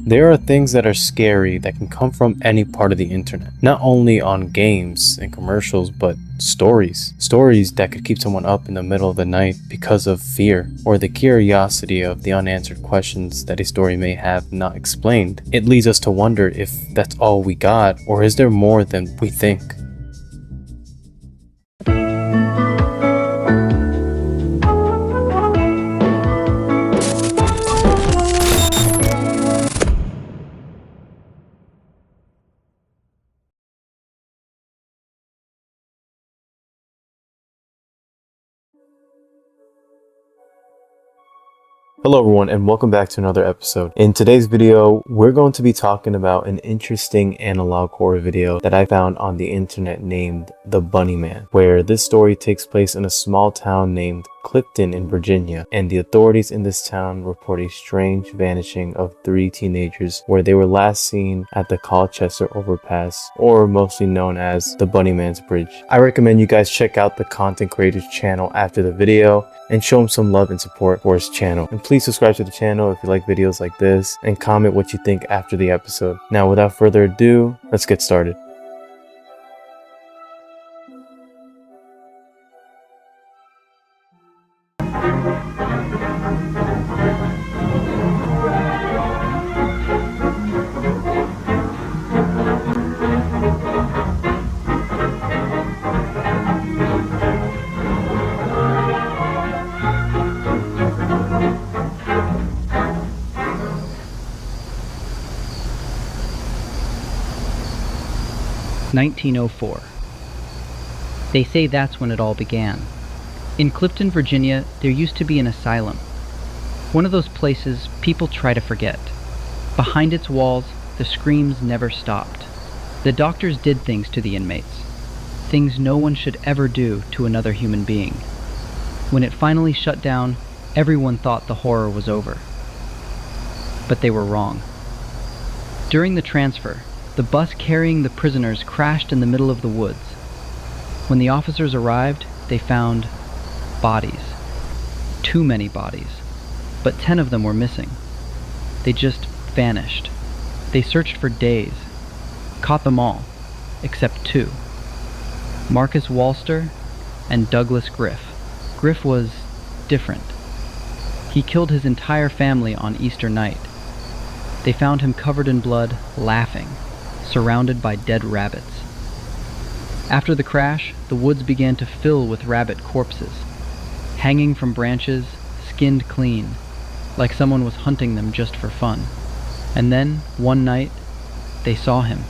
There are things that are scary that can come from any part of the internet. Not only on games and commercials, but stories. Stories that could keep someone up in the middle of the night because of fear, or the curiosity of the unanswered questions that a story may have not explained. It leads us to wonder if that's all we got, or is there more than we think? Hello everyone, and welcome back to another episode. In today's video, we're going to be talking about an interesting analog horror video that I found on the internet named The Bunnyman, where this story takes place in a small town named Clifton in Virginia, and the authorities in this town report a strange vanishing of 3 teenagers where they were last seen at the Colchester overpass, or mostly known as the Bunnyman's Bridge. I recommend you guys check out the content creator's channel after the video and show him some love and support for his channel. And please subscribe to the channel if you like videos like this, and comment what you think after the episode. Now, without further ado, let's get started. (1904). They say that's when it all began. In Clifton, Virginia, there used to be an asylum. One of those places people try to forget. Behind its walls, the screams never stopped. The doctors did things to the inmates, things no one should ever do to another human being. When it finally shut down, everyone thought the horror was over. But they were wrong. During the transfer, the bus carrying the prisoners crashed in the middle of the woods. When the officers arrived, they found bodies. Too many bodies. But 10 of them were missing. They just vanished. They searched for days. Caught them all, except 2. Marcus Walster and Douglas Griff. Griff was different. He killed his entire family on Easter night. They found him covered in blood, laughing, surrounded by dead rabbits. After the crash, the woods began to fill with rabbit corpses, hanging from branches, skinned clean, like someone was hunting them just for fun. And then, one night, they saw him,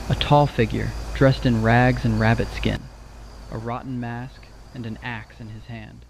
a tall figure, dressed in rags and rabbit skin, a rotten mask, and an axe in his hand.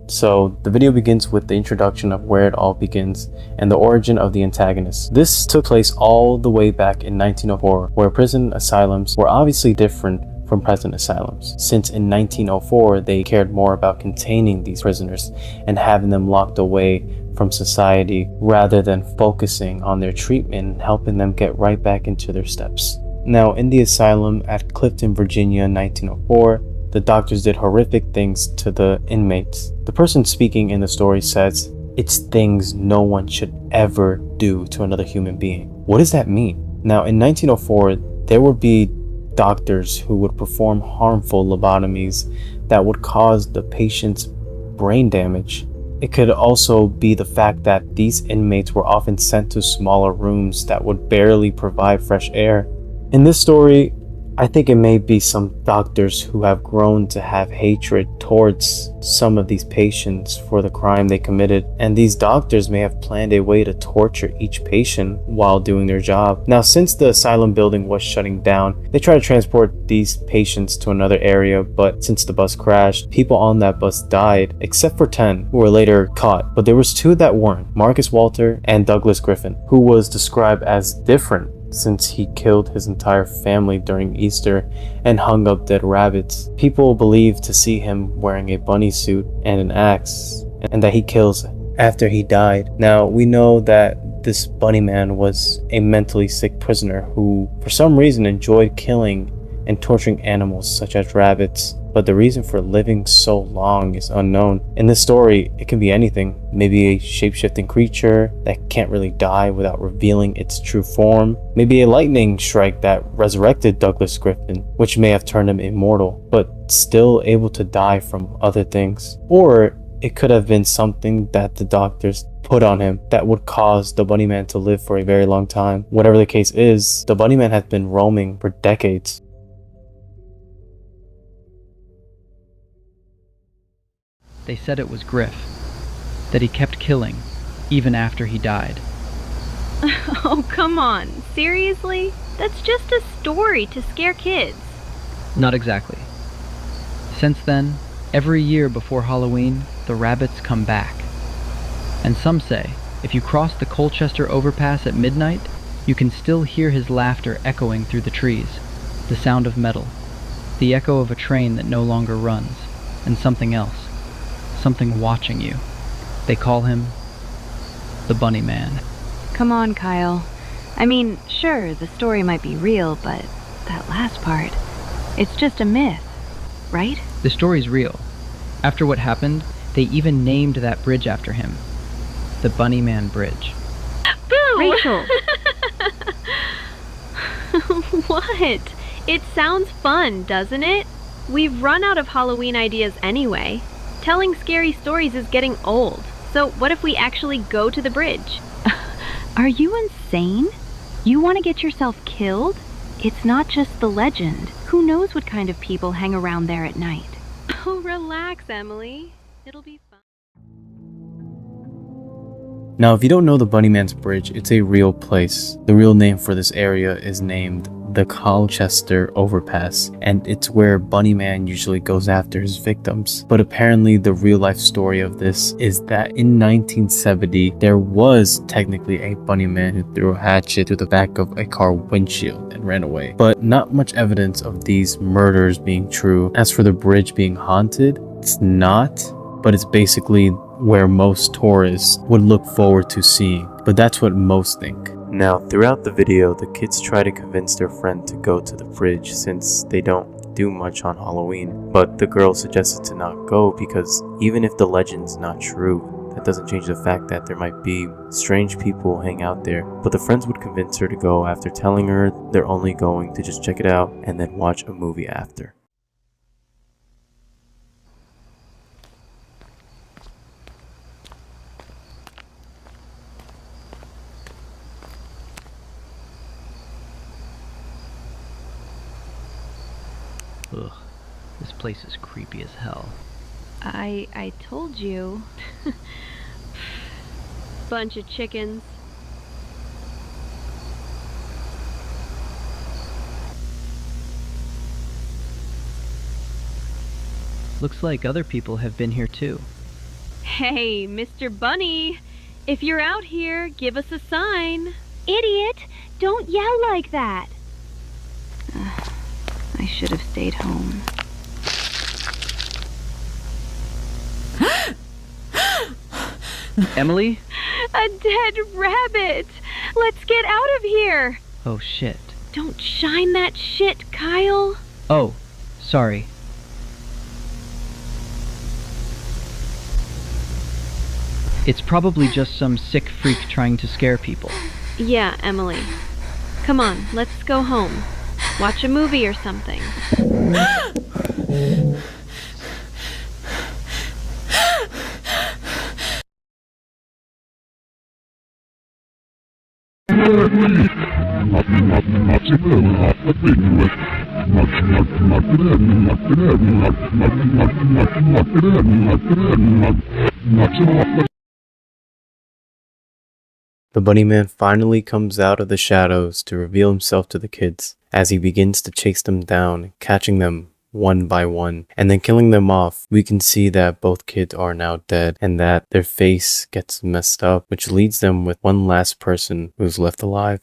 So, the video begins with the introduction of where it all begins and the origin of the antagonist. This took place all the way back in 1904, where prison asylums were obviously different from present asylums, since in 1904 they cared more about containing these prisoners and having them locked away from society rather than focusing on their treatment and helping them get right back into their steps. Now, in the asylum at Clifton, Virginia in 1904, the doctors did horrific things to the inmates. The person speaking in the story says, "It's things no one should ever do to another human being." What does that mean? Now, in 1904, there would be doctors who would perform harmful lobotomies that would cause the patient's brain damage. It could also be the fact that these inmates were often sent to smaller rooms that would barely provide fresh air. In this story, I think it may be some doctors who have grown to have hatred towards some of these patients for the crime they committed, and these doctors may have planned a way to torture each patient while doing their job. Now, since the asylum building was shutting down, they tried to transport these patients to another area, but since the bus crashed, people on that bus died, except for 10 who were later caught. But there was 2 that weren't, Marcus Walter and Douglas Griffin, who was described as different since he killed his entire family during Easter and hung up dead rabbits. People believe to see him wearing a bunny suit and an axe, and that he kills after he died. Now, we know that this Bunnyman was a mentally sick prisoner who, for some reason, enjoyed killing and torturing animals such as rabbits. but the reason for living so long is unknown. In this story, it can be anything. Maybe a shape-shifting creature that can't really die without revealing its true form. Maybe a lightning strike that resurrected Douglas Clifton, which may have turned him immortal, but still able to die from other things. Or it could have been something that the doctors put on him that would cause the Bunnyman to live for a very long time. Whatever the case is, the Bunnyman has been roaming for decades. They said it was Griff, that he kept killing, even after he died. Oh, come on. Seriously? That's just a story to scare kids. Not exactly. Since then, every year before Halloween, the rabbits come back. And some say, if you cross the Colchester overpass at midnight, you can still hear his laughter echoing through the trees, the sound of metal, the echo of a train that no longer runs, and something else, something watching you. They call him the Bunnyman. Come on, Kyle. I mean, sure, the story might be real, but that last part, it's just a myth, right? The story's real. After what happened, they even named that bridge after him, the Bunnyman Bridge. Boo! Rachel! What? It sounds fun, doesn't it? We've run out of Halloween ideas anyway. Telling scary stories is getting old. So what if we actually go to the bridge? Are you insane? You want to get yourself killed? It's not just the legend. Who knows what kind of people hang around there at night? Oh, relax, Emily. It'll be fun. Now, if you don't know the Bunnyman's Bridge, it's a real place. The real name for this area is named the Colchester Overpass, and it's where Bunnyman usually goes after his victims. But apparently the real life story of this is that in 1970, there was technically a Bunnyman who threw a hatchet through the back of a car windshield and ran away. But not much evidence of these murders being true. As for the bridge being haunted, it's not, but it's basically where most tourists would look forward to seeing. But that's what most think. Now, throughout the video, the kids try to convince their friend to go to the bridge since they don't do much on Halloween. But the girl suggested to not go because even if the legend's not true, that doesn't change the fact that there might be strange people hang out there. But the friends would convince her to go after telling her they're only going to just check it out and then watch a movie after. Ugh, this place is creepy as hell. I told you. Bunch of chickens. Looks like other people have been here too. Hey, Mr. Bunny. If you're out here, give us a sign. Idiot! Don't yell like that. I should have stayed home. Emily? A dead rabbit! Let's get out of here! Oh shit. Don't shine that shit, Kyle. Oh, sorry. It's probably just some sick freak trying to scare people. Yeah, Emily. Come on, let's go home. Watch a movie or something. The Bunnyman finally comes out of the shadows to reveal himself to the kids as he begins to chase them down, catching them one by one, and then killing them off. We can see that both kids are now dead and that their face gets messed up, which leads them with one last person who's left alive.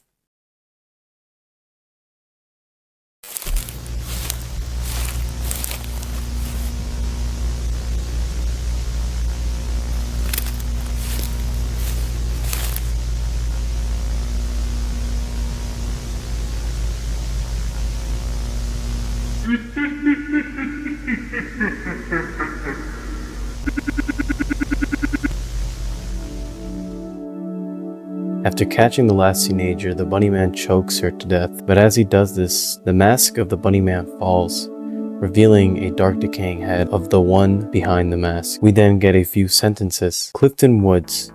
After catching the last teenager, the Bunnyman chokes her to death. But as he does this, the mask of the Bunnyman falls, revealing a dark decaying head of the one behind the mask. We then get a few sentences. Clifton Woods,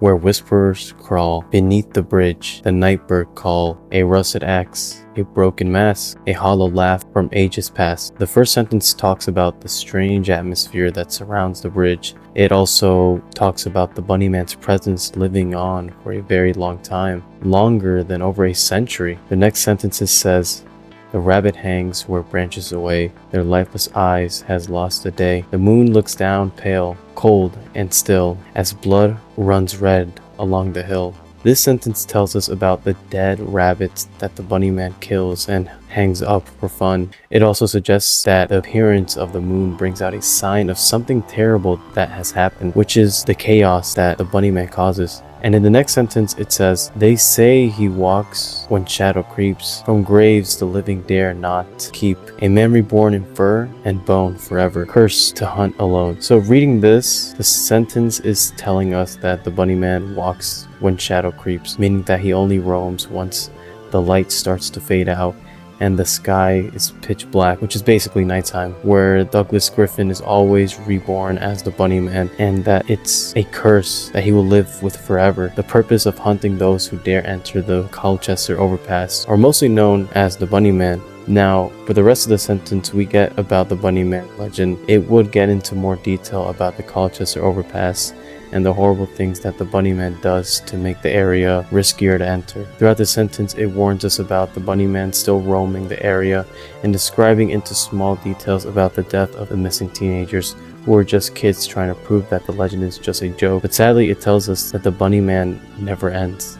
where whisperers crawl, beneath the bridge, the nightbird call, a rusted axe, a broken mask, a hollow laugh from ages past. The first sentence talks about the strange atmosphere that surrounds the bridge. It also talks about the Bunnyman's presence living on for a very long time, longer than over a century. The next sentence says, the rabbit hangs where branches away, their lifeless eyes has lost a day. The moon looks down pale, cold and still, as blood runs red along the hill. This sentence tells us about the dead rabbits that the Bunnyman kills and hangs up for fun. It also suggests that the appearance of the moon brings out a sign of something terrible that has happened, which is the chaos that the Bunnyman causes. And in the next sentence it says, they say he walks when shadow creeps, from graves the living dare not keep, a man reborn in fur and bone forever, cursed to hunt alone. So reading this, the sentence is telling us that the Bunnyman walks when shadow creeps, meaning that he only roams once the light starts to fade out and the sky is pitch black, which is basically nighttime, where Douglas Griffin is always reborn as the Bunnyman, and that it's a curse that he will live with forever. The purpose of hunting those who dare enter the Colchester overpass are mostly known as the Bunnyman. Now, for the rest of the sentence we get about the Bunnyman legend, it would get into more detail about the Colchester overpass and the horrible things that the Bunnyman does to make the area riskier to enter. Throughout the sentence, it warns us about the Bunnyman still roaming the area and describing into small details about the death of the missing teenagers who are just kids trying to prove that the legend is just a joke. But sadly, it tells us that the Bunnyman never ends.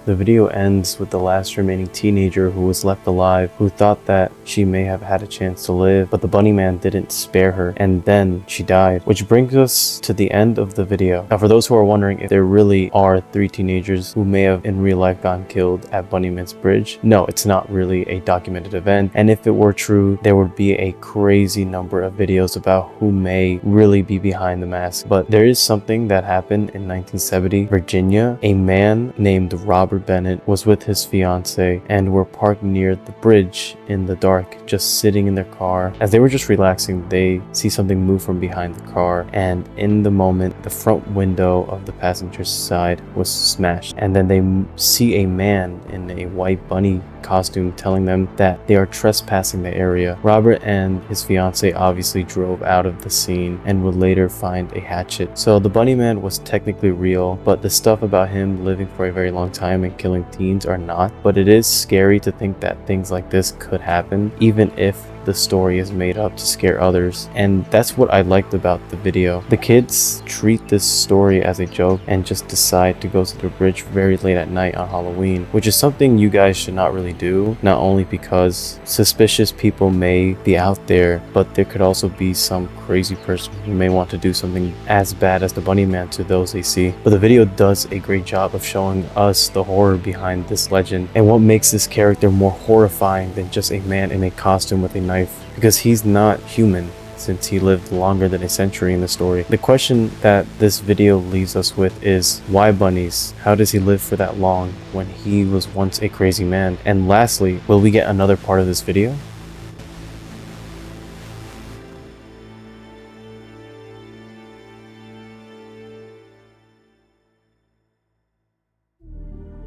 The video ends with the last remaining teenager who was left alive, who thought that she may have had a chance to live, but the Bunnyman didn't spare her, and then she died. Which brings us to the end of the video. Now, for those who are wondering if there really are 3 teenagers who may have in real life gotten killed at Bunnyman's Bridge, no, it's not really a documented event, and if it were true, there would be a crazy number of videos about who may really be behind the mask. But there is something that happened in 1970, Virginia. A man named Robert Bennett was with his fiance and were parked near the bridge in the dark, just sitting in their car. As they were just relaxing, they see something move from behind the car, and in the moment the front window of the passenger side was smashed, and then they see a man in a white bunny costume telling them that they are trespassing the area. Robert and his fiance obviously drove out of the scene and would later find a hatchet. So the Bunnyman was technically real, but the stuff about him living for a very long time and killing teens are not. But it is scary to think that things like this could happen, even if the story is made up to scare others. And that's what I liked about the video. The kids treat this story as a joke and just decide to go to the bridge very late at night on Halloween, which is something you guys should not really do, not only because suspicious people may be out there, but there could also be some crazy person who may want to do something as bad as the Bunnyman to those they see. But the video does a great job of showing us the horror behind this legend and what makes this character more horrifying than just a man in a costume with a knife, because he's not human since he lived longer than a century in the story. The question that this video leaves us with is, why bunnies? How does he live for that long when he was once a crazy man? And lastly, will we get another part of this video?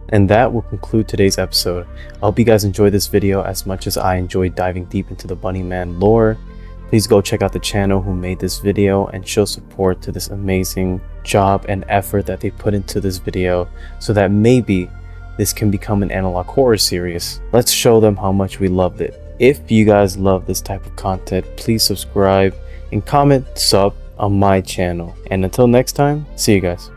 And that will conclude today's episode. I hope you guys enjoyed this video as much as I enjoyed diving deep into the Bunnyman lore. Please go check out the channel who made this video and show support to this amazing job and effort that they put into this video, so that maybe this can become an analog horror series. Let's show them how much we loved it. If you guys love this type of content, please subscribe and comment sub on my channel. And until next time, see you guys.